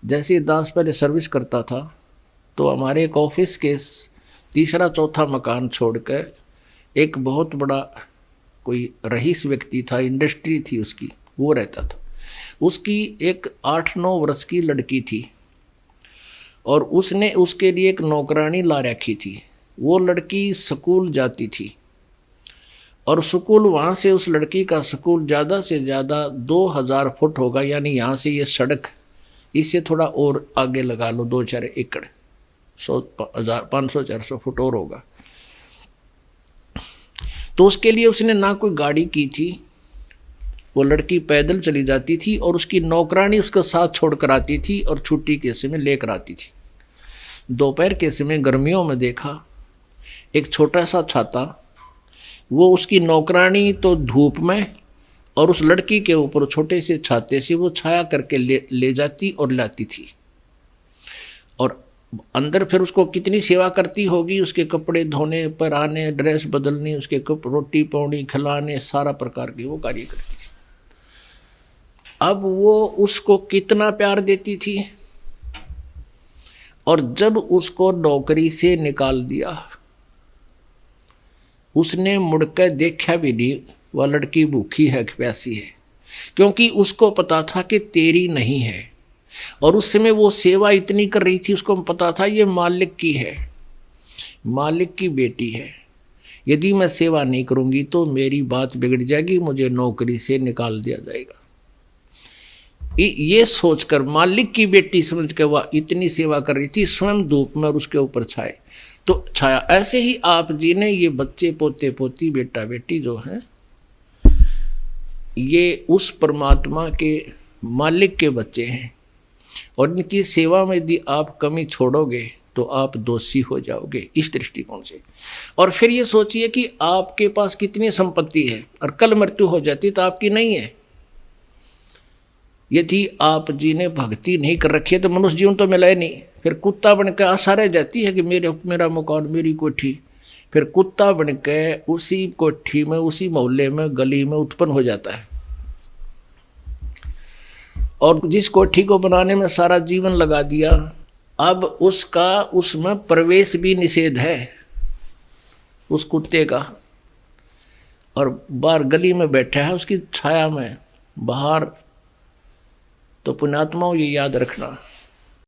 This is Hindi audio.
जैसे दास पहले सर्विस करता था तो हमारे एक ऑफिस के तीसरा चौथा मकान छोड़कर एक बहुत बड़ा कोई रईस व्यक्ति था, इंडस्ट्री थी उसकी, वो रहता था। उसकी एक 8-9 वर्ष की लड़की थी और उसने उसके लिए एक नौकरानी ला रखी थी। वो लड़की स्कूल जाती थी और स्कूल वहाँ से, उस लड़की का स्कूल ज़्यादा से ज़्यादा 2000 फुट होगा, यानी यहाँ से ये सड़क, इससे थोड़ा और आगे लगा लो 2-4 एकड़, 500-400 फुट और होगा। तो उसके लिए उसने ना कोई गाड़ी की थी, वो लड़की पैदल चली जाती थी और उसकी नौकरानी उसके साथ छोड़कर आती थी और छुट्टी के समय लेकर आती थी। दोपहर के समय गर्मियों में देखा एक छोटा सा छाता, वो उसकी नौकरानी तो धूप में और उस लड़की के ऊपर छोटे से छाते से वो छाया करके ले जाती और लाती थी। और अंदर फिर उसको कितनी सेवा करती होगी, उसके कपड़े धोने, पहनाने, ड्रेस बदलनी, उसके रोटी पानी खिलाने, सारा प्रकार के वो कार्य करती थी। अब वो उसको कितना प्यार देती थी, और जब उसको नौकरी से निकाल दिया, उसने मुड़कर देखा भी नहीं वह लड़की भूखी है कि प्यासी है, क्योंकि उसको पता था कि तेरी नहीं है। और उस समय वो सेवा इतनी कर रही थी, उसको पता था ये मालिक की है, मालिक की बेटी है, यदि मैं सेवा नहीं करूंगी तो मेरी बात बिगड़ जाएगी, मुझे नौकरी से निकाल दिया जाएगा। ये सोचकर मालिक की बेटी समझ के वह इतनी सेवा कर रही थी, स्वयं धूप में और उसके ऊपर छाया। ऐसे ही आप जी ने ये बच्चे पोते पोती बेटा बेटी जो हैं, ये उस परमात्मा के मालिक के बच्चे हैं, और इनकी सेवा में यदि आप कमी छोड़ोगे तो आप दोषी हो जाओगे, इस दृष्टिकोण से। और फिर ये सोचिए कि आपके पास कितनी संपत्ति है और कल मृत्यु हो जाती तो आपकी नहीं है। यदि आप जी ने भक्ति नहीं कर रखी है तो मनुष्य जीवन तो मिला ही नहीं, फिर कुत्ता बन के आशा रह जाती है कि मेरा मकान, मेरी कोठी। फिर कुत्ता बन के उसी कोठी में, उसी मोहल्ले में, गली में उत्पन्न हो जाता है, और जिस कोठी को बनाने में सारा जीवन लगा दिया, अब उसका उसमें प्रवेश भी निषेध है उस कुत्ते का, और बाहर गली में बैठा है उसकी छाया में बाहर। तो पुण्यात्माओं ये याद रखना,